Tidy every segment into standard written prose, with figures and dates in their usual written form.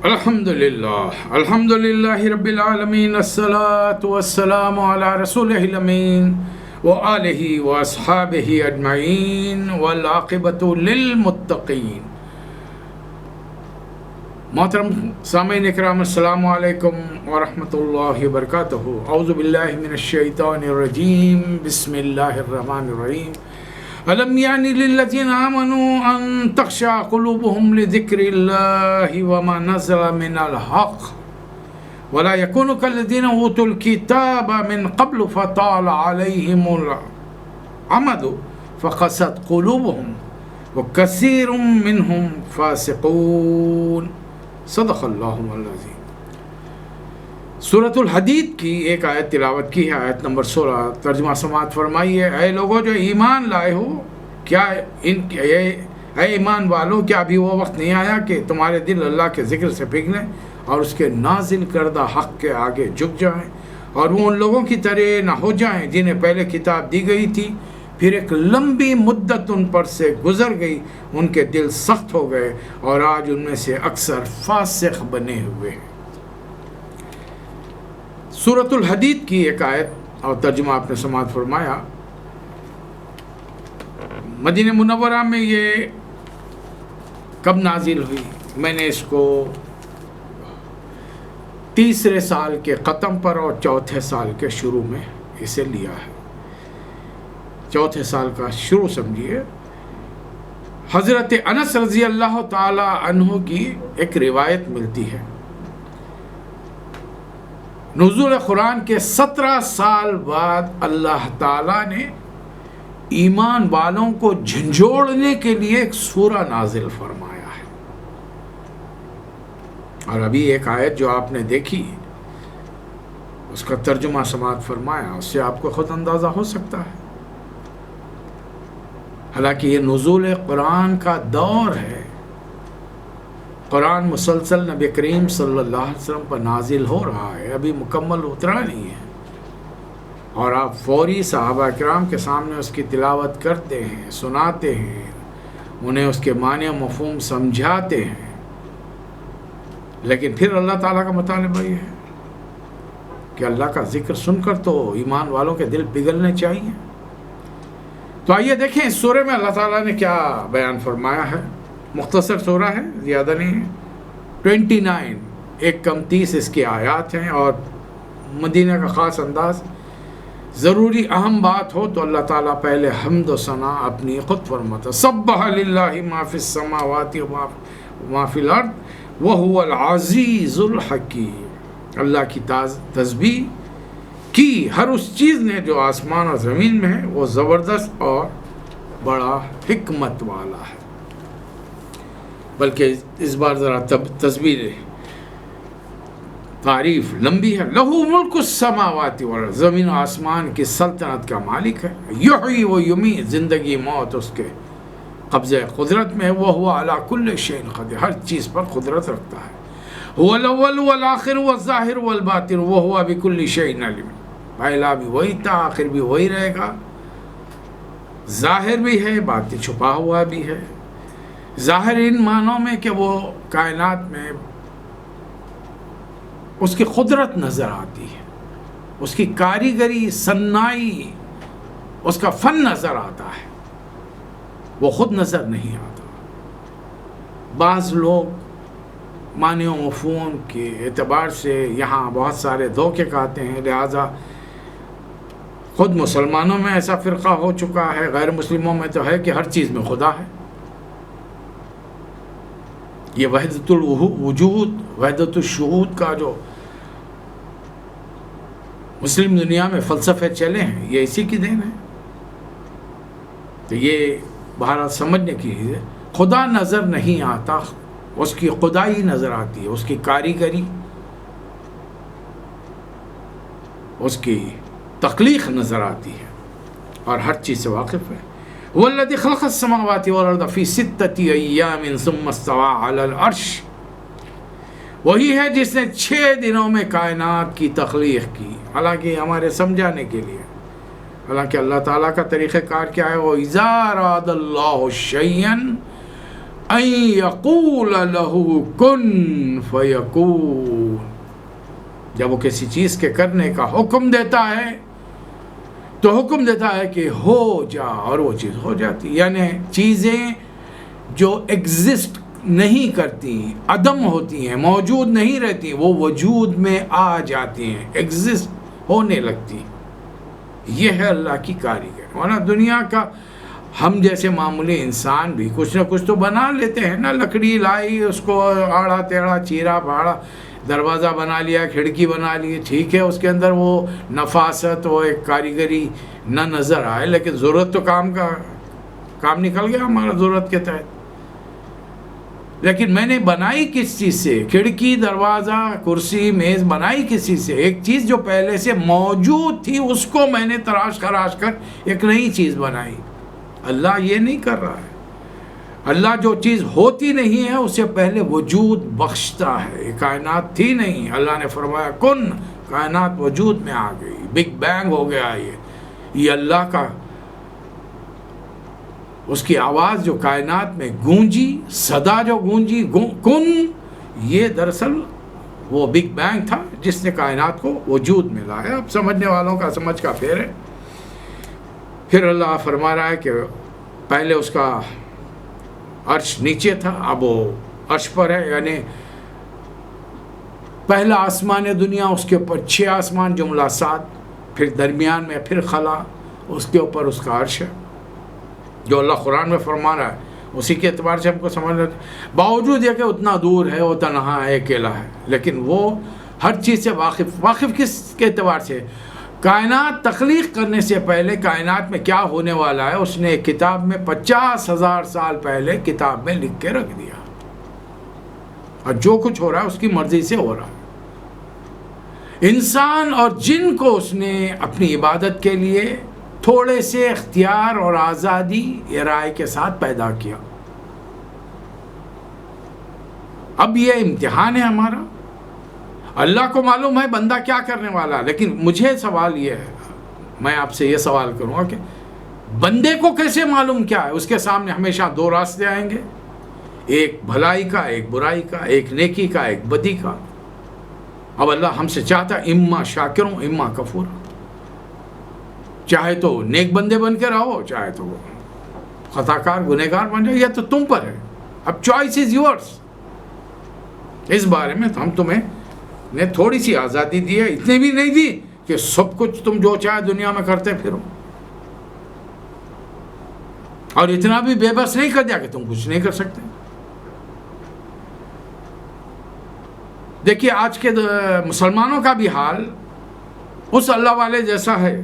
الحمدللہ رب العالمین، الصلاۃ والسلام علی رسولہ الامین وآلہ واصحابہ اجمعین والعاقبۃ للمتقین۔ محترم سامعین اکرام، السلام علیکم ورحمۃ اللہ وبرکاتہ۔ اعوذ باللہ من الشیطان الرجیم، بسم اللہ الرحمن الرحیم۔ ألم يعن للذين آمنوا أن تخشع قلوبهم لذكر الله وما نزل من الحق ولا يكونوا كالذين أوتوا الكتاب من قبل فطال عليهم الأمد فقست قلوبهم وكثير منهم فاسقون۔ صدق اللہ العظیم۔ سورۃ الحدید کی ایک آیت تلاوت کی ہے، آیت نمبر 16، ترجمہ سماعت فرمائیے۔ اے لوگو جو ایمان لائے ہو، کیا اے ایمان والو، کیا ابھی وہ وقت نہیں آیا کہ تمہارے دل اللہ کے ذکر سے پگھلیں اور اس کے نازل کردہ حق کے آگے جھک جائیں، اور وہ ان لوگوں کی طرح نہ ہو جائیں جنہیں پہلے کتاب دی گئی تھی، پھر ایک لمبی مدت ان پر سے گزر گئی، ان کے دل سخت ہو گئے اور آج ان میں سے اکثر فاسق بنے ہوئے ہیں۔ سورۃ الحدید کی ایک آیت اور ترجمہ آپ نے سماعت فرمایا۔ مدینہ منورہ میں یہ کب نازل ہوئی؟ میں نے اس کو تیسرے سال کے ختم پر اور چوتھے سال کے شروع میں اسے لیا ہے۔ چوتھے سال کا شروع سمجھیے۔ حضرت انس رضی اللہ تعالی عنہ کی ایک روایت ملتی ہے، نزول قرآن کے 17 سال بعد اللہ تعالیٰ نے ایمان والوں کو جھنجھوڑنے کے لیے ایک سورہ نازل فرمایا ہے۔ اور ابھی ایک آیت جو آپ نے دیکھی، اس کا ترجمہ سماعت فرمایا، اس سے آپ کو خود اندازہ ہو سکتا ہے۔ حالانکہ یہ نزول قرآن کا دور ہے، قرآن مسلسل نبی کریم صلی اللہ علیہ وسلم پر نازل ہو رہا ہے، ابھی مکمل اترا نہیں ہے، اور آپ فوری صحابہ کرام کے سامنے اس کی تلاوت کرتے ہیں، سناتے ہیں، انہیں اس کے معنی و مفہوم سمجھاتے ہیں، لیکن پھر اللہ تعالیٰ کا مطالبہ یہ ہے کہ اللہ کا ذکر سن کر تو ایمان والوں کے دل پگھلنے چاہیے۔ تو آئیے دیکھیں اس سورہ میں اللہ تعالیٰ نے کیا بیان فرمایا ہے۔ مختصر سورہ ہے، زیادہ نہیں ہے، 29، ایک کم 30 اس کی آیات ہیں، اور مدینہ کا خاص انداز۔ ضروری اہم بات ہو تو اللہ تعالیٰ پہلے حمد و ثنا اپنی خود فرماتا، سبح للہ ما فی السماوات وما فی الارض وہو العزیز الحکیم۔ اللہ کی تسبیح کی ہر اس چیز نے جو آسمان اور زمین میں ہے، وہ زبردست اور بڑا حکمت والا ہے۔ بلکہ اس بار ذرا تسبیح تعریف لمبی ہے۔ لہو ملک السماوات والارض، زمین و آسمان کی سلطنت کا مالک ہے۔ یحیی و یمیت، زندگی موت اس کے قبضہ قدرت میں ہے۔ وہو علی کل شیء قدیر، ہر چیز پر قدرت رکھتا ہے۔ هو الاول والآخر والظاہر والباطن وہو بکل شیء علیم، پہلا بھی وہی تھا، آخر بھی وہی رہے گا، ظاہر بھی ہے، باطن چھپا ہوا بھی ہے۔ ظاہر ان معنوں میں کہ وہ کائنات میں اس کی قدرت نظر آتی ہے، اس کی کاریگری، صنائی، اس کا فن نظر آتا ہے، وہ خود نظر نہیں آتا۔ بعض لوگ معنی و مفہوم کے اعتبار سے یہاں بہت سارے دھوکے کھاتے ہیں، لہٰذا خود مسلمانوں میں ایسا فرقہ ہو چکا ہے، غیر مسلموں میں تو ہے کہ ہر چیز میں خدا ہے۔ یہ وحدت الوجود، وحدت الشہود کا جو مسلم دنیا میں فلسفے چلے ہیں، یہ اسی کی دین ہے۔ تو یہ بہرحال سمجھنے کی ہے، خدا نظر نہیں آتا، اس کی خدائی نظر آتی ہے، اس کی کاریگری، اس کی تخلیق نظر آتی ہے، اور ہر چیز سے واقف ہے۔ والذی خلق السماوات والارض فی 6 ایام ثم استوى علی العرش، وہی ہے جس نے 6 دنوں میں کائنات کی تخلیق کی۔ حالانکہ ہمارے سمجھانے کے لیے، حالانکہ اللہ تعالیٰ کا طریقہ کار کیا ہے، وہ اذا اراد اللہ شیئا ان یقول لہ کن فیکون، جب وہ کسی چیز کے کرنے کا حکم دیتا ہے تو حکم دیتا ہے کہ ہو جا، اور وہ چیز ہو جاتی. یعنی چیزیں جو ایگزسٹ نہیں کرتی، عدم ہوتی ہیں، موجود نہیں رہتی، وہ وجود میں آ جاتی ہیں، ایگزسٹ ہونے لگتی. یہ ہے اللہ کی کاریگر. ورنہ دنیا کا ہم جیسے معمولی انسان بھی کچھ نہ کچھ تو بنا لیتے ہیں نا. لکڑی لائی، اس کو آڑا تیڑا چیرا پھاڑا، دروازہ بنا لیا، کھڑکی بنا لی، ٹھیک ہے. اس کے اندر وہ نفاست، وہ ایک کاریگری نہ نظر آئے، لیکن ضرورت تو کام نکل گیا ہمارا ضرورت کے تحت. لیکن میں نے بنائی کس چیز سے؟ کھڑکی، دروازہ، کرسی، میز بنائی کس چیز سے؟ ایک چیز جو پہلے سے موجود تھی اس کو میں نے تراش کر ایک نئی چیز بنائی. اللہ یہ نہیں کر رہا ہے. اللہ جو چیز ہوتی نہیں ہے اسے پہلے وجود بخشتا ہے. یہ کائنات تھی نہیں، اللہ نے فرمایا کن، کائنات وجود میں آ گئی، بگ بینگ ہو گیا. یہ اللہ کا، اس کی آواز جو کائنات میں گونجی، صدا جو گونجی کن، یہ دراصل وہ بگ بینگ تھا جس نے کائنات کو وجود میں لایا. اب سمجھنے والوں کا سمجھ کا پھیر ہے. پھر اللہ فرما رہا ہے کہ پہلے اس کا عرش نیچے تھا، اب وہ عرش پر ہے. یعنی پہلا آسمان دنیا، اس کے اوپر 6 آسمان جملہ 7، پھر درمیان میں پھر خلا، اس کے اوپر اس کا عرش ہے. جو اللہ قرآن میں فرما رہا ہے اسی کے اعتبار سے ہم کو سمجھنا ہے. باوجود یہ کہ اتنا دور ہے، وہ تنہا ہے، اکیلا ہے، لیکن وہ ہر چیز سے واقف کس کے اعتبار سے؟ کائنات تخلیق کرنے سے پہلے کائنات میں کیا ہونے والا ہے اس نے ایک کتاب میں 50,000 سال پہلے کتاب میں لکھ کے رکھ دیا. اور جو کچھ ہو رہا ہے اس کی مرضی سے ہو رہا ہے. انسان اور جن کو اس نے اپنی عبادت کے لیے تھوڑے سے اختیار اور آزادی رائے کے ساتھ پیدا کیا. اب یہ امتحان ہے ہمارا. اللہ کو معلوم ہے بندہ کیا کرنے والا، لیکن مجھے سوال یہ ہے، میں آپ سے یہ سوال کروں گا کہ بندے کو کیسے معلوم کیا ہے؟ اس کے سامنے ہمیشہ 2 راستے آئیں گے، ایک بھلائی کا، ایک برائی کا، ایک نیکی کا، ایک بدی کا. اب اللہ ہم سے چاہتا ہے اما شاکروں اما کفور. چاہے تو نیک بندے بن کے رہو، چاہے تو خطا کار گنہگار بن جاؤ، یہ تو تم پر ہے. اب چوائس از یورس. اس بارے میں ہم تمہیں نے تھوڑی سی آزادی دی ہے، اتنی بھی نہیں دی کہ سب کچھ تم جو چاہے دنیا میں کرتے پھرو، اور اتنا بھی بے بس نہیں کر دیا کہ تم کچھ نہیں کر سکتے. دیکھیے آج کے مسلمانوں کا بھی حال اس اللہ والے جیسا ہے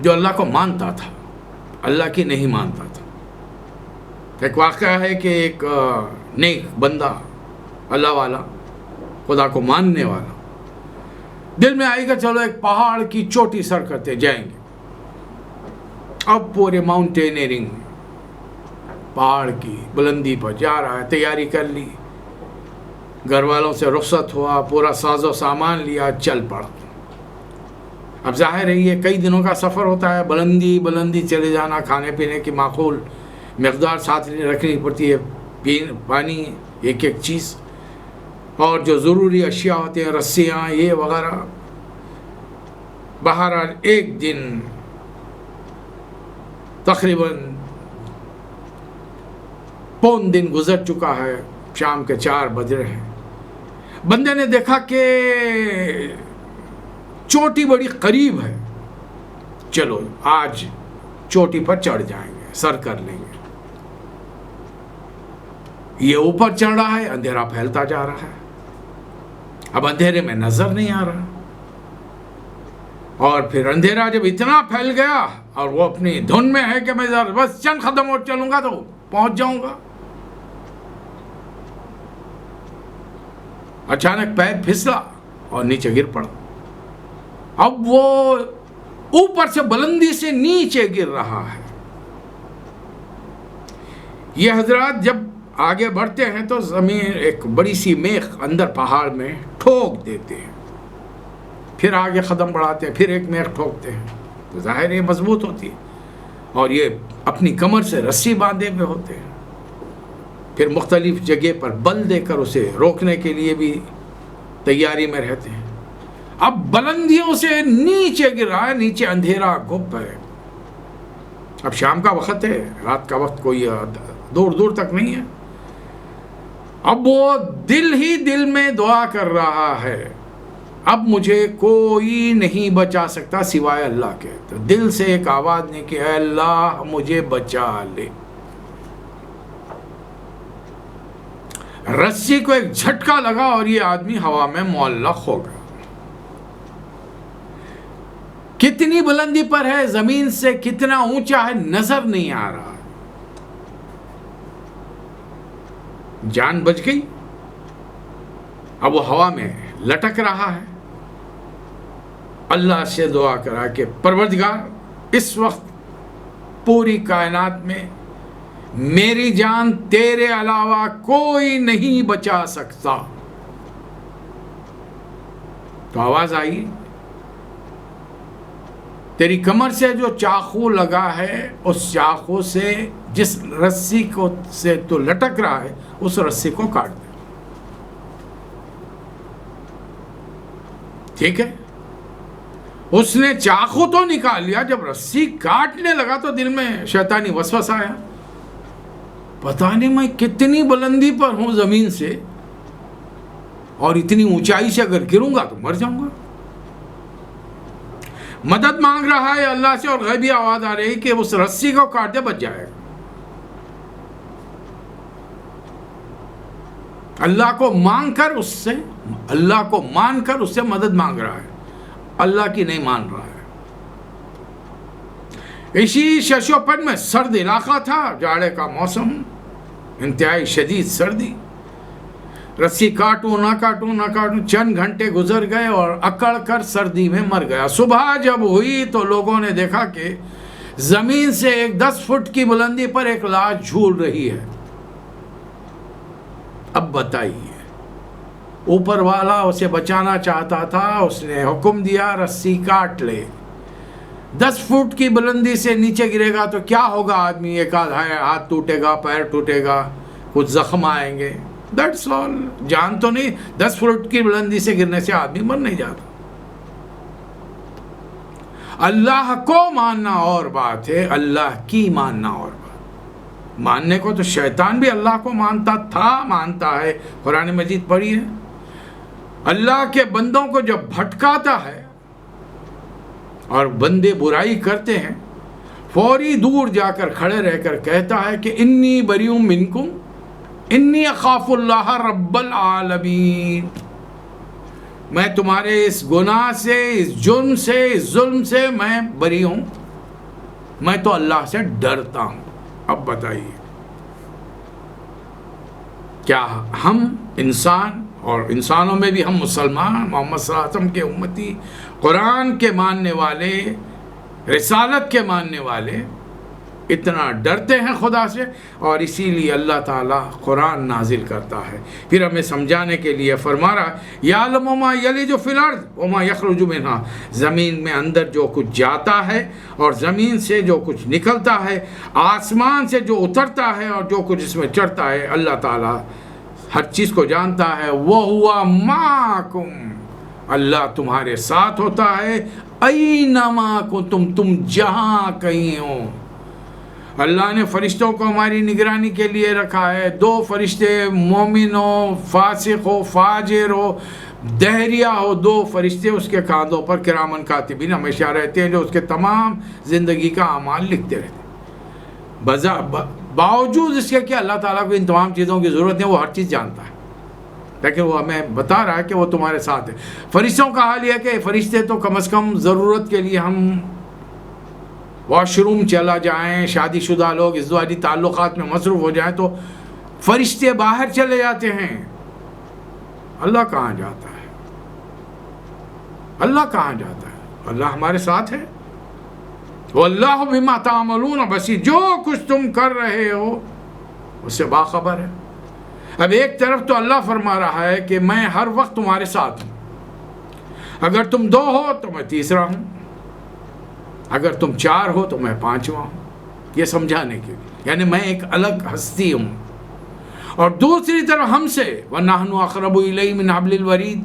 جو اللہ کو مانتا تھا، اللہ کی نہیں مانتا تھا. ایک واقعہ ہے کہ ایک نیک بندہ، اللہ والا، خدا کو ماننے والا، دل میں آئے گا چلو ایک پہاڑ کی چوٹی سر کرتے جائیں گے. اب پورے ماؤنٹینئرنگ، پہاڑ کی بلندی پر جا رہا ہے، تیاری کر لی، گھر والوں سے رخصت ہوا، پورا ساز و سامان لیا، چل پڑا. اب ظاہر ہے یہ کئی دنوں کا سفر ہوتا ہے، بلندی چلے جانا، کھانے پینے کی معقول مقدار ساتھ رکھنی پڑتی ہے، پانی، ایک چیز، اور جو ضروری اشیاء ہوتے ہیں، رسیاں، یہ وغیرہ. بہرحال ایک دن تقریباً پون دن گزر چکا ہے، شام کے 4 بج رہے ہیں. بندے نے دیکھا کہ چوٹی بڑی قریب ہے، چلو آج چوٹی پر چڑھ جائیں گے، سر کر لیں گے. یہ اوپر چڑھ رہا ہے، اندھیرا پھیلتا جا رہا ہے. اب اندھیرے میں نظر نہیں آ رہا، اور پھر اندھیرا جب اتنا پھیل گیا اور وہ اپنی دھن میں ہے کہ میں بس چند قدم اور چلوں گا تو پہنچ جاؤں گا. اچانک پیر پھسلا اور نیچے گر پڑا. اب وہ اوپر سے بلندی سے نیچے گر رہا ہے. یہ حضرات جب آگے بڑھتے ہیں تو زمین ایک بڑی سی میخ اندر پہاڑ میں ٹھوک دیتے ہیں، پھر آگے قدم بڑھاتے ہیں، پھر ایک میخ ٹھوکتے ہیں، تو ظاہر یہ مضبوط ہوتی ہے. اور یہ اپنی کمر سے رسی باندھے ہوئے ہوتے ہیں. پھر مختلف جگہ پر بل دے کر اسے روکنے کے لیے بھی تیاری میں رہتے ہیں. اب بلندیوں سے نیچے گر رہا ہے, نیچے اندھیرا گپ ہے. اب شام کا وقت ہے, رات کا وقت کوئی دور دور تک نہیں ہے. اب وہ دل ہی دل میں دعا کر رہا ہے, اب مجھے کوئی نہیں بچا سکتا سوائے اللہ کے. تو دل سے ایک آواز نے کہ اے اللہ مجھے بچا لے. رسی کو ایک جھٹکا لگا اور یہ آدمی ہوا میں معلق ہو گیا. کتنی بلندی پر ہے, زمین سے کتنا اونچا ہے نظر نہیں آ رہا. جان بچ گئی. اب وہ ہوا میں لٹک رہا ہے. اللہ سے دعا کرا کہ پروردگار اس وقت پوری کائنات میں میری جان تیرے علاوہ کوئی نہیں بچا سکتا. تو آواز آئی, تیری کمر سے جو چاقو لگا ہے اس چاقو سے جس رسی کو سے تو لٹک رہا ہے اس رسی کو کاٹ دے. ٹھیک ہے, اس نے چاقو تو نکال لیا. جب رسی کاٹنے لگا تو دل میں شیطانی وسوسہ آیا, پتہ نہیں میں کتنی بلندی پر ہوں زمین سے, اور اتنی اونچائی سے اگر گروں گا تو مر جاؤں گا. مدد مانگ رہا ہے اللہ سے, اور غیبی آواز آ رہی کہ اس رسی کو کاٹ دے بچ جائے گا. اللہ کو مان کر اس سے مدد مانگ رہا ہے, اللہ کی نہیں مان رہا ہے. اسی ششوپن میں سرد علاقہ تھا, جاڑے کا موسم, انتہائی شدید سردی. رسی کاٹوں نہ کاٹوں چند گھنٹے گزر گئے اور اکڑ کر سردی میں مر گیا. صبح جب ہوئی تو لوگوں نے دیکھا کہ زمین سے ایک 10 فٹ کی بلندی پر ایک لاش جھول رہی ہے. اب بتائیے, اوپر والا اسے بچانا چاہتا تھا, اس نے حکم دیا رسی کاٹ لے. 10 فٹ کی بلندی سے نیچے گرے گا تو کیا ہوگا آدمی, ایک ہاتھ ٹوٹے گا, پیر ٹوٹے گا, کچھ زخم آئیں گے, دیٹس آل. جان تو نہیں, 10 فٹ کی بلندی سے گرنے سے آدمی مر نہیں جاتا. اللہ کو ماننا اور بات ہے, اللہ کی ماننا اور بات. ماننے کو تو شیطان بھی اللہ کو مانتا تھا, مانتا ہے. قرآن مجید پڑھی ہے, اللہ کے بندوں کو جب بھٹکاتا ہے اور بندے برائی کرتے ہیں, فوری دور جا کر کھڑے رہ کر کہتا ہے کہ انی بریء منکم انی اخاف اللہ رب العالمین. میں تمہارے اس گناہ سے, اس جرم سے, اس ظلم سے میں بری ہوں, میں تو اللہ سے ڈرتا ہوں. اب بتائیے, کیا ہم انسان, اور انسانوں میں بھی ہم مسلمان, محمد صلی اللہ علیہ وسلم کے امتی, قرآن کے ماننے والے, رسالت کے ماننے والے, اتنا ڈرتے ہیں خدا سے؟ اور اسی لیے اللہ تعالیٰ قرآن نازل کرتا ہے. پھر ہمیں سمجھانے کے لیے فرما رہا ہے یعلم ما یلج فی الارض وما یخرج منہا. زمین میں اندر جو کچھ جاتا ہے اور زمین سے جو کچھ نکلتا ہے, آسمان سے جو اترتا ہے اور جو کچھ اس میں چڑھتا ہے, اللہ تعالیٰ ہر چیز کو جانتا ہے. وَهُوَ مَعَكُمْ, اللہ تمہارے ساتھ ہوتا ہے. اَيْنَمَا كُنْتُمْ, تم جہاں کہیں ہو. اللہ نے فرشتوں کو ہماری نگرانی کے لیے رکھا ہے. 2 فرشتے, مومن ہو, فاسق ہو, فاجر ہو, دہریہ ہو, 2 فرشتے اس کے کاندھوں پر کرامن کاتبین ہمیشہ رہتے ہیں, جو اس کے تمام زندگی کا اعمال لکھتے رہتے ہیں. باوجود اس کے کہ اللہ تعالیٰ کو ان تمام چیزوں کی ضرورت نہیں, وہ ہر چیز جانتا ہے, لیکن وہ ہمیں بتا رہا ہے کہ وہ تمہارے ساتھ ہے. فرشتوں کا حال یہ ہے کہ فرشتے تو کم از کم ضرورت کے لیے ہم واش روم چلا جائیں, شادی شدہ لوگ ازدواجی تعلقات میں مصروف ہو جائیں تو فرشتے باہر چلے جاتے ہیں. اللہ کہاں جاتا ہے؟ اللہ کہاں جاتا ہے؟ اللہ ہمارے ساتھ ہے. واللہ بما تعملون بصیر, جو کچھ تم کر رہے ہو اس سے باخبر ہے. اب ایک طرف تو اللہ فرما رہا ہے کہ میں ہر وقت تمہارے ساتھ ہوں, اگر تم 2 ہو تو میں تیسرا ہوں, اگر تم 4 ہو تو میں 5واں ہوں. یہ سمجھانے کے لیے, یعنی میں ایک الگ ہستی ہوں. اور دوسری طرف ہم سے وَنَحْنُ أَقْرَبُ إِلَيْهِ مِنْ حَبْلِ الْوَرِيدِ،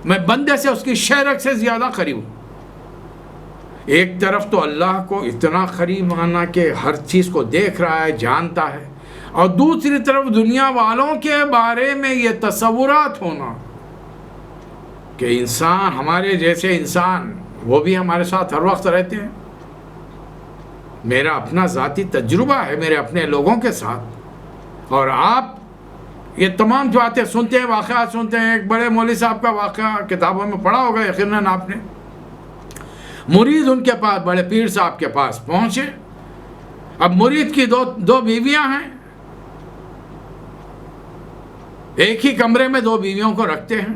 میں بندے سے اس کی شہرک سے زیادہ قریب ہوں۔ ایک طرف تو اللہ کو اتنا قریب مانا کہ ہر چیز کو دیکھ رہا ہے، جانتا ہے، اور دوسری طرف دنیا والوں کے بارے میں یہ تصورات ہونا کہ انسان ہمارے جیسے انسان وہ بھی ہمارے ساتھ ہر وقت رہتے ہیں۔ میرا اپنا ذاتی تجربہ ہے میرے اپنے لوگوں کے ساتھ، اور آپ یہ تمام باتیں سنتے ہیں، واقعات سنتے ہیں۔ ایک بڑے مولوی صاحب کا واقعہ کتابوں میں پڑھا ہوگا یقیناً آپ نے۔ مرید ان کے پاس بڑے پیر صاحب کے پاس پہنچے۔ اب مرید کی دو بیویاں ہیں، ایک ہی کمرے میں دو بیویوں کو رکھتے ہیں۔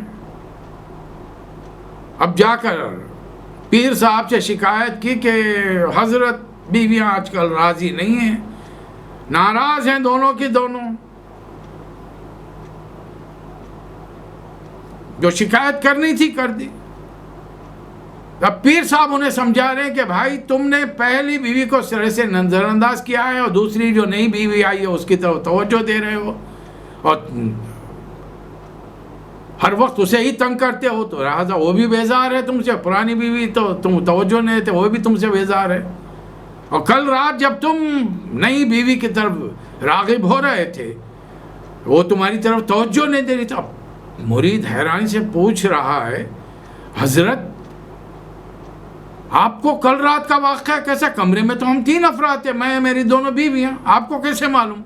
اب جا کر پیر صاحب سے شکایت کی کہ حضرت بیویاں آج کل راضی نہیں ہیں، ناراض ہیں دونوں کی دونوں۔ جو شکایت کرنی تھی کر دی۔ اب پیر صاحب انہیں سمجھا رہے ہیں کہ بھائی تم نے پہلی بیوی کو سرے سے نظر انداز کیا ہے، اور دوسری جو نئی بیوی آئی ہے اس کی طرف توجہ دے رہے ہو، اور ہر وقت اسے ہی تنگ کرتے ہو، تو لہٰذا وہ بھی بیزار ہے تم سے۔ پرانی بیوی تو تم توجہ نہیں دیتے، وہ بھی تم سے بیزار ہے، اور کل رات جب تم نئی بیوی کی طرف راغب ہو رہے تھے وہ تمہاری طرف توجہ نہیں دے رہی تھی۔ اب مرید حیرانی سے پوچھ رہا ہے حضرت آپ کو کل رات کا واقعہ کیسا؟ کمرے میں تو ہم 3 افراد تھے، میں میری دونوں بیویاں، آپ کو کیسے معلوم؟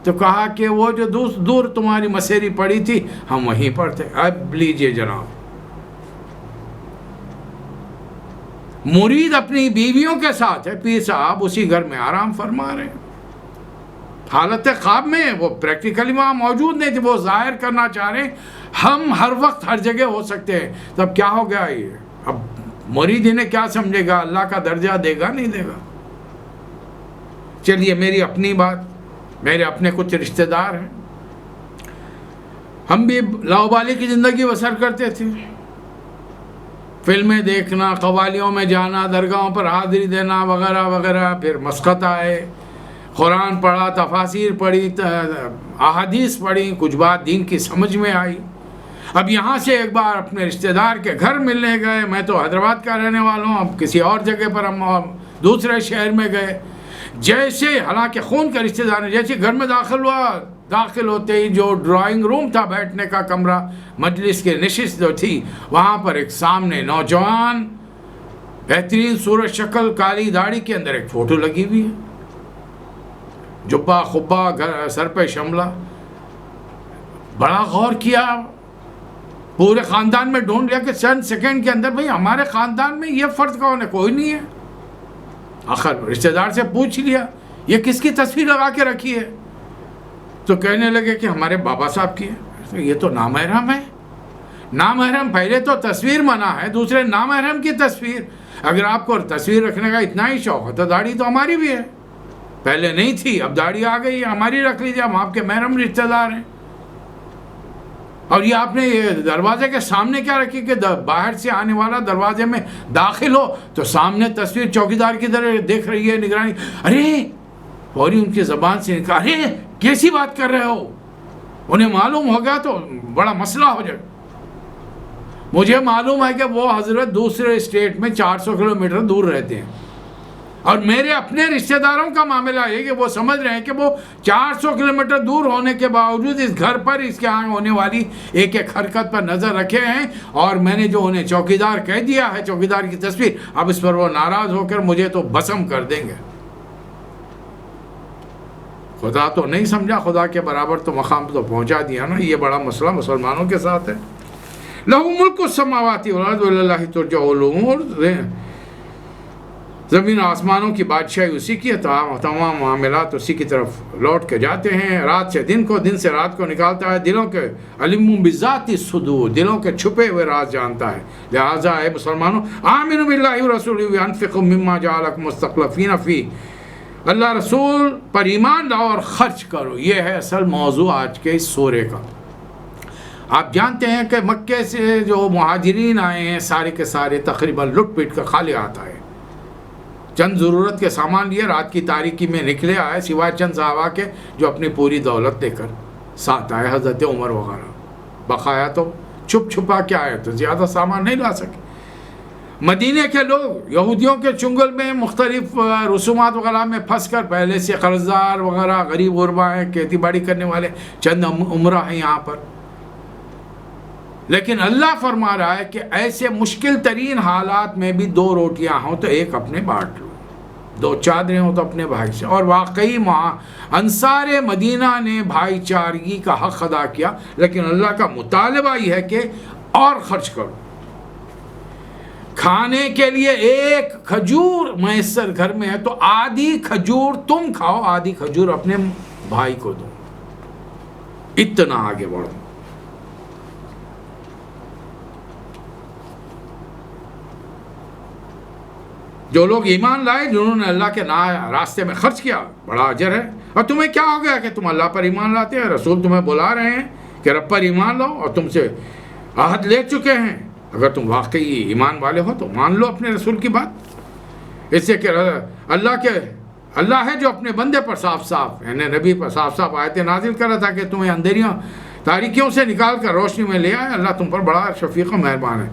تو کہا کہ وہ جو دور تمہاری مسیری پڑی تھی ہم وہیں پر تھے۔ اب لیجئے جناب، مرید اپنی بیویوں کے ساتھ ہے، پیر صاحب اسی گھر میں آرام فرما رہے ہیں، حالت خواب میں۔ وہ پریکٹیکلی وہاں موجود نہیں تھے، وہ ظاہر کرنا چاہ رہے ہیں ہم ہر وقت ہر جگہ ہو سکتے ہیں۔ تب کیا ہو گیا یہ؟ اب مرید انہیں کیا سمجھے گا؟ اللہ کا درجہ دے گا نہیں دے گا؟ چلیے میری اپنی بات، میرے اپنے کچھ رشتہ دار ہیں، ہم بھی لاؤبالی کی زندگی بسر کرتے تھے، فلمیں دیکھنا، قوالیوں میں جانا، درگاہوں پر حاضری دینا وغیرہ وغیرہ، پھر مسقط آئے، قرآن پڑھا، تفاسیر پڑھی، احادیث پڑھی، کچھ بات دین کی سمجھ میں آئی۔ اب یہاں سے ایک بار اپنے رشتہ دار کے گھر ملنے گئے، میں تو حیدرآباد کا رہنے والا ہوں، اب کسی اور جگہ پر ہم دوسرے شہر میں گئے۔ جیسے حالانکہ خون کا رشتہ دار ہے، جیسے گھر میں داخل ہوا، داخل ہوتے ہی جو ڈرائنگ روم تھا، بیٹھنے کا کمرہ، مجلس کے نشست جو تھی، وہاں پر ایک سامنے نوجوان بہترین صورت شکل، کالی داڑھی کے اندر ایک فوٹو لگی ہوئی ہے، جبہ خبہ، سر پہ شملہ۔ بڑا غور کیا، پورے خاندان میں ڈھونڈ لیا کہ چند سیکنڈ کے اندر بھئی ہمارے خاندان میں یہ فرد کون ہے؟ کوئی نہیں ہے۔ آخر رشتہ دار سے پوچھ لیا یہ کس کی تصویر لگا کے رکھی ہے؟ تو کہنے لگے کہ ہمارے بابا صاحب کی ہے۔ یہ تو نامحرم ہے۔ نامحرم پہلے تو تصویر منع ہے، دوسرے نامحرم کی تصویر۔ اگر آپ کو تصویر رکھنے کا اتنا ہی شوق ہے تو داڑھی تو ہماری بھی ہے، پہلے نہیں تھی، اب داڑھی آ گئی ہے، ہماری رکھ لیجیے، ہم آپ کے محرم رشتہ دار ہیں۔ اور یہ آپ نے یہ دروازے کے سامنے کیا رکھی کہ باہر سے آنے والا دروازے میں داخل ہو تو سامنے تصویر چوکیدار کی طرح دیکھ رہی ہے، نگرانی۔ ارے فوری ان کی زبان سے نکلا، ارے کیسی بات کر رہے ہو؟ انہیں معلوم ہو گیا تو بڑا مسئلہ ہو جائے۔ مجھے معلوم ہے کہ وہ حضرت دوسرے اسٹیٹ میں 400 کلومیٹر دور رہتے ہیں، اور میرے اپنے رشتہ داروں کا معاملہ ہے کہ وہ سمجھ رہے ہیں کہ وہ 400 کلومیٹر دور ہونے کے باوجود اس گھر پر اس کے آگے ہونے والی ایک ایک حرکت پر نظر رکھے ہیں، اور میں نے جو انہیں چوکیدار کہہ دیا ہے، چوکیدار کی تصویر، اب اس پر وہ ناراض ہو کر مجھے تو بسم کر دیں گے۔ خدا تو نہیں سمجھا، خدا کے برابر تو مقام تو پہنچا دیا نا۔ یہ بڑا مسئلہ مسلمانوں کے ساتھ ہے۔ لہو ملک السماوات والارض واللہ ترجع الامور، زمین و آسمانوں کی بادشاہی اسی کی ہے، تمام معاملات اسی کی طرف لوٹ کے جاتے ہیں۔ رات سے دن کو، دن سے رات کو نکالتا ہے، دلوں کے علم بذات الصدور، دلوں کے چھپے ہوئے راز جانتا ہے۔ لہٰذا اے مسلمانوں، آمنوا باللہ ورسولہ وانفقوا مما جعلکم مستخلفین فیہ، اللہ رسول پر ایمان لاؤ اور خرچ کرو۔ یہ ہے اصل موضوع آج کے اس سورے کا۔ آپ جانتے ہیں کہ مکے سے جو مہاجرین آئے ہیں سارے کے سارے تقریباً لٹ پٹ کر خالی ہاتھ آئے، چند ضرورت کے سامان لیے رات کی تاریکی میں نکلے آئے، سوائے چند صحابہ کے جو اپنی پوری دولت لے کر۔ ساتھ آئے حضرت عمر وغیرہ، بقایا تو چھپ چھپا کے آئے تو زیادہ سامان نہیں لا سکے۔ مدینے کے لوگ یہودیوں کے چنگل میں مختلف رسومات وغیرہ میں پھنس کر پہلے سے قرض دار وغیرہ غریب غربا ہیں، کھیتی باڑی کرنے والے چند عمرہ ہیں یہاں پر، لیکن اللہ فرما رہا ہے کہ ایسے مشکل ترین حالات میں بھی 2 روٹیاں ہوں تو ایک اپنے بانٹ لو، 2 چادریں ہوں تو اپنے بھائی سے۔ اور واقعی وہاں انصار مدینہ نے بھائی چارگی کا حق ادا کیا، لیکن اللہ کا مطالبہ یہ ہے کہ اور خرچ کرو۔ کھانے کے لیے ایک کھجور میسر گھر میں ہے تو آدھی کھجور تم کھاؤ، آدھی کھجور اپنے بھائی کو دو، اتنا آگے بڑھو۔ جو لوگ ایمان لائے، جنہوں نے اللہ کے راستے میں خرچ کیا، بڑا اجر ہے۔ اور تمہیں کیا ہو گیا کہ تم اللہ پر ایمان لاتے ہیں؟ رسول تمہیں بلا رہے ہیں کہ رب پر ایمان لاؤ، اور تم سے عہد لے چکے ہیں۔ اگر تم واقعی ایمان والے ہو تو مان لو اپنے رسول کی بات، اس سے کہ اللہ ہے جو اپنے بندے پر صاف صاف، یعنی نبی پر صاف صاف آیتیں نازل کر رہا تھا کہ تمہیں اندھیریاں تاریکیوں سے نکال کر روشنی میں لے آئے۔ اللہ تم پر بڑا شفیق و مہربان ہے۔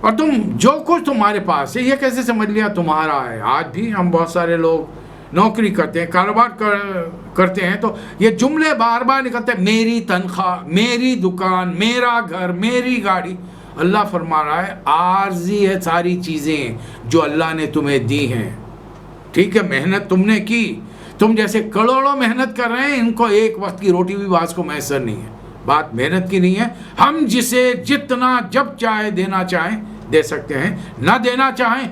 اور تم جو کچھ تمہارے پاس ہے یہ کیسے سمجھ لیا تمہارا ہے؟ آج بھی ہم بہت سارے لوگ نوکری کرتے ہیں، کاروبار کرتے ہیں، تو یہ جملے بار بار نکلتے ہیں، میری تنخواہ، میری دکان، میرا گھر، میری گاڑی۔ اللہ فرما رہا ہے عارضی ہے ساری چیزیں جو اللہ نے تمہیں دی ہیں، ٹھیک ہے؟ محنت تم نے کی، تم جیسے کروڑوں محنت کر رہے ہیں، ان کو ایک وقت کی روٹی بھی بعض کو میسر نہیں ہے۔ بات محنت کی نہیں ہے، ہم جسے جتنا جب چاہے دینا چاہیں دے سکتے ہیں، نہ دینا چاہیں۔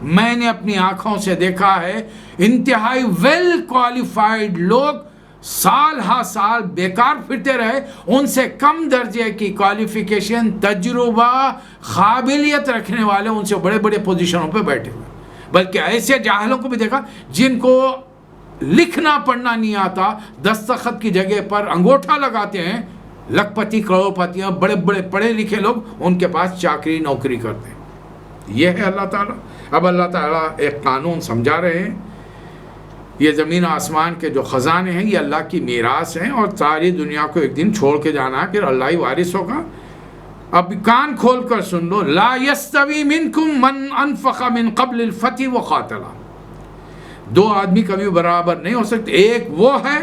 میں نے اپنی آنکھوں سے دیکھا ہے انتہائی ویل کوالیفائڈ لوگ سال ہا سال بیکار پھرتے رہے، ان سے کم درجے کی کوالیفیکیشن، تجربہ، قابلیت رکھنے والے ان سے بڑے بڑے پوزیشنوں پہ بیٹھے ہوئے۔ بلکہ ایسے جاہلوں کو بھی دیکھا جن کو لکھنا پڑھنا نہیں آتا، دستخط کی جگہ پر انگوٹھا لگاتے ہیں، لکھ پتی کروڑ پتیاں، بڑے بڑے پڑھے لکھے لوگ ان کے پاس چاکری نوکری کرتے ہیں۔ یہ ہے اللہ تعالیٰ۔ اب اللہ تعالیٰ ایک قانون سمجھا رہے ہیں، یہ زمین آسمان کے جو خزانے ہیں یہ اللہ کی میراث ہیں، اور ساری دنیا کو ایک دن چھوڑ کے جانا ہے، پھر اللہ ہی وارث ہوگا۔ اب کان کھول کر سن لو، لا یستوی منکم من انفق من قبل الفتح وقاتل۔ 2 آدمی کبھی برابر نہیں ہو سکتے۔ ایک وہ ہے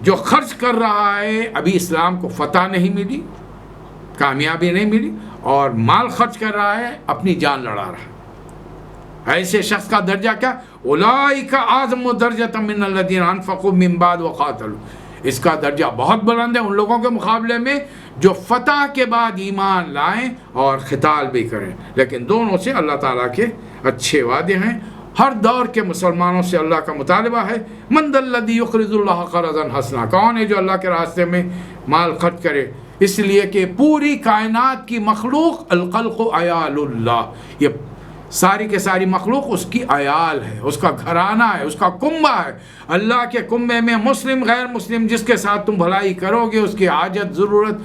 جو خرچ کر رہا ہے، ابھی اسلام کو فتح نہیں ملی، کامیابی نہیں ملی، اور مال خرچ کر رہا ہے، اپنی جان لڑا رہا ہے۔ ایسے شخص کا درجہ کیا؟ اولئک اعظم درجۃ من الذین انفقوا من بعد وقاتلوا۔ اس کا درجہ بہت بلند ہے ان لوگوں کے مقابلے میں جو فتح کے بعد ایمان لائیں اور قتال بھی کریں، لیکن دونوں سے اللہ تعالیٰ کے اچھے وعدے ہیں۔ ہر دور کے مسلمانوں سے اللہ کا مطالبہ ہے، من ذا الذی یقرض اللہ قرضا حسنا، کون ہے جو اللہ کے راستے میں مال خرچ کرے؟ اس لیے کہ پوری کائنات کی مخلوق، الخلق عیال اللہ، یہ ساری کے ساری مخلوق اس کی عیال ہے، اس کا گھرانہ ہے، اس کا کنبہ ہے۔ اللہ کے کنبے میں مسلم غیر مسلم جس کے ساتھ تم بھلائی کرو گے، اس کی حاجت ضرورت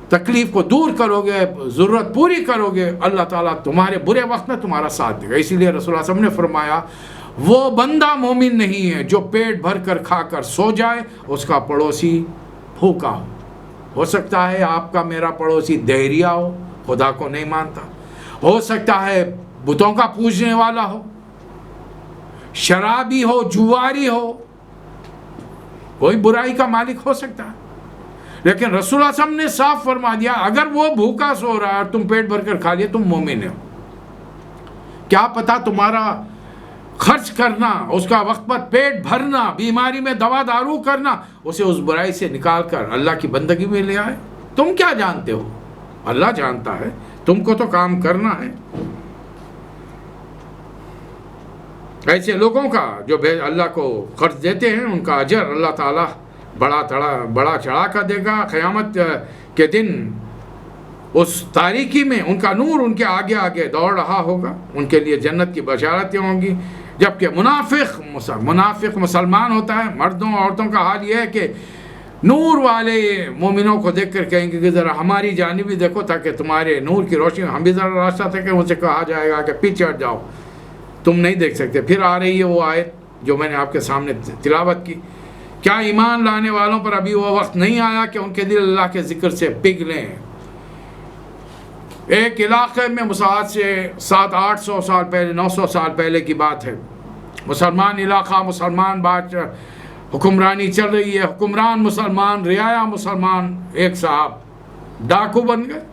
تکلیف کو دور کرو گے، ضرورت پوری کرو گے، اللہ تعالیٰ تمہارے برے وقت میں تمہارا ساتھ دے گا۔ اسی لیے رسول اللہ صلی اللہ علیہ وسلم نے فرمایا وہ بندہ مومن نہیں ہے جو پیٹ بھر کر کھا کر سو جائے، اس کا پڑوسی بھوکا ہو سکتا ہے آپ کا میرا پڑوسی دہریا ہو، خدا کو نہیں مانتا، ہو سکتا ہے بتوں کا پوجنے والا ہو، شرابی ہو، جواری ہو، کوئی برائی کا مالک ہو سکتا ہے، لیکن رسول اللہ صلی اللہ علیہ وسلم نے صاف فرما دیا اگر وہ بھوکا سو رہا ہے اور تم پیٹ بھر کر کھا لیا، تم مومن ہو۔ کیا پتا تمہارا خرچ کرنا، اس کا وقت پر پیٹ بھرنا، بیماری میں دوا دارو کرنا، اسے اس برائی سے نکال کر اللہ کی بندگی میں لے آئے۔ تم کیا جانتے ہو؟ اللہ جانتا ہے، تم کو تو کام کرنا ہے۔ ایسے لوگوں کا جو اللہ کو قرض دیتے ہیں ان کا اجر اللہ تعالیٰ بڑا چڑھا کر دے گا۔ قیامت کے دن اس تاریکی میں ان کا نور ان کے آگے آگے دوڑ رہا ہوگا، ان کے لیے جنت کی بشارتیں ہوں گی۔ جبکہ منافق مسلمان ہوتا ہے، مردوں عورتوں کا حال یہ ہے کہ نور والے مومنوں کو دیکھ کر کہیں گے کہ ذرا ہماری جانب بھی دیکھو تاکہ تمہارے نور کی روشنی ہم بھی ذرا راستہ تھے، کہ ان سے کہا جائے گا کہ پیچھے ہٹ جاؤ، تم نہیں دیکھ سکتے۔ پھر آ رہی ہے وہ آیت جو میں نے آپ کے سامنے تلاوت کی، کیا ایمان لانے والوں پر ابھی وہ وقت نہیں آیا کہ ان کے دل اللہ کے ذکر سے پگھلیں؟ ایک علاقے میں مساعد سے 700-800 سال پہلے 900 سال پہلے کی بات ہے، مسلمان علاقہ، مسلمان بادشاہ، حکمرانی چل رہی ہے، حکمران مسلمان، رعایا مسلمان، ایک صاحب ڈاکو بن گئے۔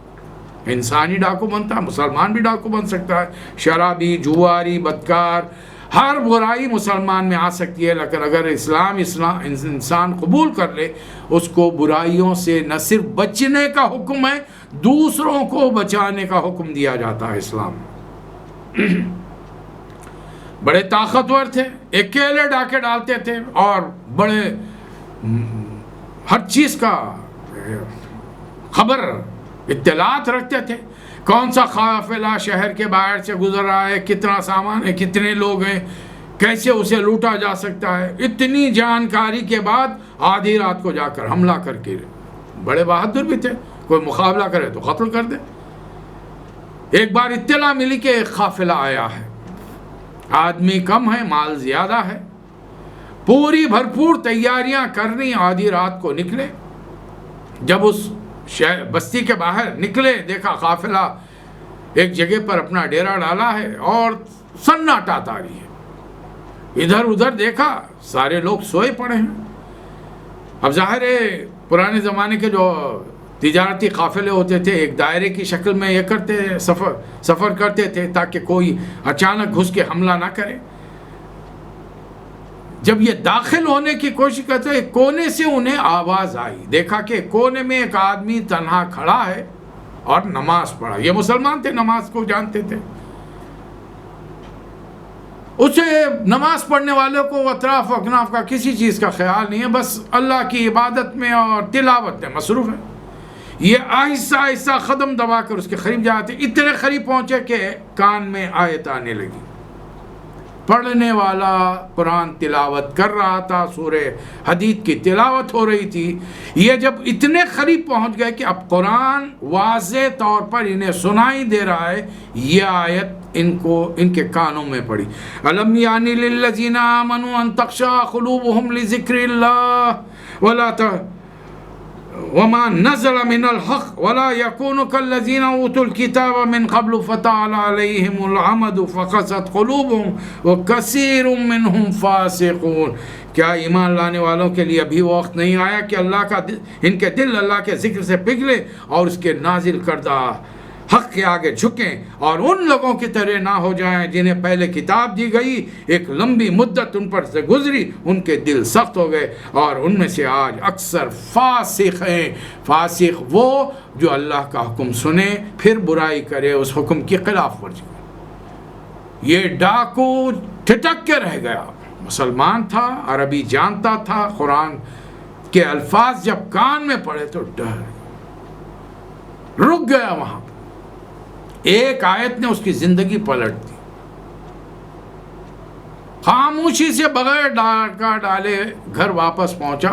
انسانی ڈاکو بنتا ہے، مسلمان بھی ڈاکو بن سکتا ہے، شرابی، جواری، بدکار، ہر برائی مسلمان میں آ سکتی ہے، لیکن اگر اسلام انسان قبول کر لے، اس کو برائیوں سے نہ صرف بچنے کا حکم ہے، دوسروں کو بچانے کا حکم دیا جاتا ہے اسلام میں۔ بڑے طاقتور تھے، اکیلے ڈاکے ڈالتے تھے اور بڑے ہر چیز کا خبر اطلاعات رکھتے تھے، کون سا قافلہ شہر کے باہر سے گزر رہا ہے، کتنا سامان ہے، کتنے لوگ ہیں، کیسے اسے لوٹا جا سکتا ہے۔ اتنی جانکاری کے بعد آدھی رات کو جا کر حملہ کر کے، بڑے بہادر بھی تھے، کوئی مقابلہ کرے تو قتل کر دے۔ ایک بار اطلاع ملی کہ ایک قافلہ آیا ہے، آدمی کم ہے، مال زیادہ ہے، پوری بھرپور تیاریاں کرنی، آدھی رات کو نکلے۔ جب اس بستی کے باہر نکلے، دیکھا قافلہ ایک جگہ پر اپنا ڈیرا ڈالا ہے اور سناٹا طاری ہے۔ ادھر ادھر دیکھا، سارے لوگ سوئے پڑے ہیں۔ اب ظاہر ہے پرانے زمانے کے جو تجارتی قافلے ہوتے تھے، ایک دائرے کی شکل میں یہ کرتے سفر کرتے تھے تاکہ کوئی اچانک گھس کے حملہ نہ کرے۔ جب یہ داخل ہونے کی کوشش کرتے، کونے سے انہیں آواز آئی، دیکھا کہ کونے میں ایک آدمی تنہا کھڑا ہے اور نماز پڑھا۔ یہ مسلمان تھے، نماز کو جانتے تھے۔ اسے نماز پڑھنے والوں کو اطراف و اکناف کا کسی چیز کا خیال نہیں ہے، بس اللہ کی عبادت میں اور تلاوت میں مصروف ہے۔ یہ آہستہ آہستہ قدم دبا کر اس کے قریب جاتے، اتنے قریب پہنچے کہ کان میں آیت آنے لگی۔ پڑھنے والا قرآن تلاوت کر رہا تھا، سورہ حدید کی تلاوت ہو رہی تھی۔ یہ جب اتنے قریب پہنچ گئے کہ اب قرآن واضح طور پر انہیں سنائی دے رہا ہے، یہ آیت ان کے کانوں میں پڑی۔ الم یعنی للذین آمنوا ان تخشع قلوبهم لذکر اللہ وما نزل من الحق ولا يكونوا كالذين اوتوا الكتاب من قبل فطال عليهم الامد فقست قلوبهم وكثير منهم فاسقون۔ کیا ایمان لانے والوں کے لیے ابھی وہ وقت نہیں آیا کہ ان کے دل اللہ کے ذکر سے پگھلے اور اس کے نازل کردہ حق کے آگے جھکیں اور ان لوگوں کی طرح نہ ہو جائیں جنہیں پہلے کتاب دی گئی، ایک لمبی مدت ان پر سے گزری، ان کے دل سخت ہو گئے اور ان میں سے آج اکثر فاسق ہیں۔ فاسق وہ جو اللہ کا حکم سنے پھر برائی کرے، اس حکم کی خلاف ورزی کرے۔ یہ ڈاکو ٹھٹک کے رہ گیا، مسلمان تھا، عربی جانتا تھا، قرآن کے الفاظ جب کان میں پڑے تو ڈر رک گیا وہاں۔ ایک آیت نے اس کی زندگی پلٹ دی۔ خاموشی سے بغیر ڈاکہ ڈالے گھر واپس پہنچا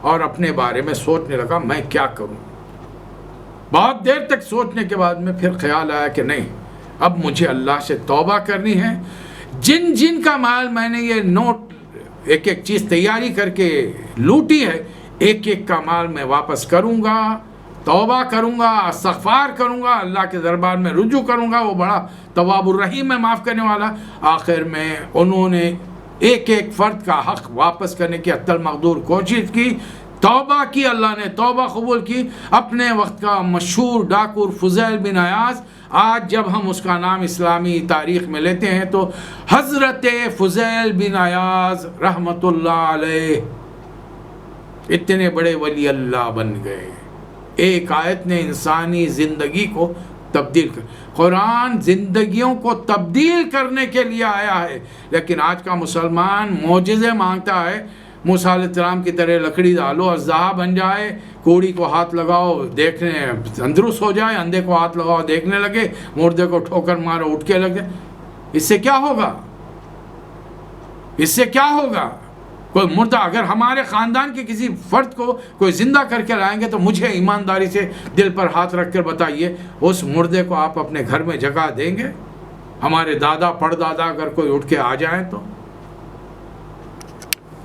اور اپنے بارے میں سوچنے لگا، میں کیا کروں۔ بہت دیر تک سوچنے کے بعد میں پھر خیال آیا کہ نہیں، اب مجھے اللہ سے توبہ کرنی ہے۔ جن کا مال میں نے یہ نوٹ ایک ایک چیز تیاری کر کے لوٹی ہے، ایک ایک کا مال میں واپس کروں گا، توبہ کروں گا، استغفار کروں گا، اللہ کے دربار میں رجوع کروں گا، وہ بڑا تواب الرحیم ہے، معاف کرنے والا۔ آخر میں انہوں نے ایک ایک فرد کا حق واپس کرنے کی حتی المقدور کوشش کی، توبہ کی، اللہ نے توبہ قبول کی۔ اپنے وقت کا مشہور ڈاکو فضیل بن عیاض، آج جب ہم اس کا نام اسلامی تاریخ میں لیتے ہیں تو حضرت فضیل بن عیاض رحمت اللہ علیہ اتنے بڑے ولی اللہ بن گئے۔ ایک آیت نے انسانی زندگی کو تبدیل کر، قرآن زندگیوں کو تبدیل کرنے کے لیے آیا ہے، لیکن آج کا مسلمان معجزے مانگتا ہے۔ موسیٰ علیہ السلام کی طرح لکڑی ڈالو اژدہا بن جائے، کوڑی کو ہاتھ لگاؤ دیکھنے تندرست ہو جائے، اندھے کو ہاتھ لگاؤ دیکھنے لگے، مردے کو ٹھوکر مارو اٹھ کے لگے۔ اس سے کیا ہوگا؟ اس سے کیا ہوگا؟ کوئی مردہ اگر ہمارے خاندان کے کسی فرد کو کوئی زندہ کر کے لائیں گے تو مجھے ایمانداری سے دل پر ہاتھ رکھ کر بتائیے، اس مردے کو آپ اپنے گھر میں جگہ دیں گے؟ ہمارے دادا پڑدادا اگر کوئی اٹھ کے آ جائیں تو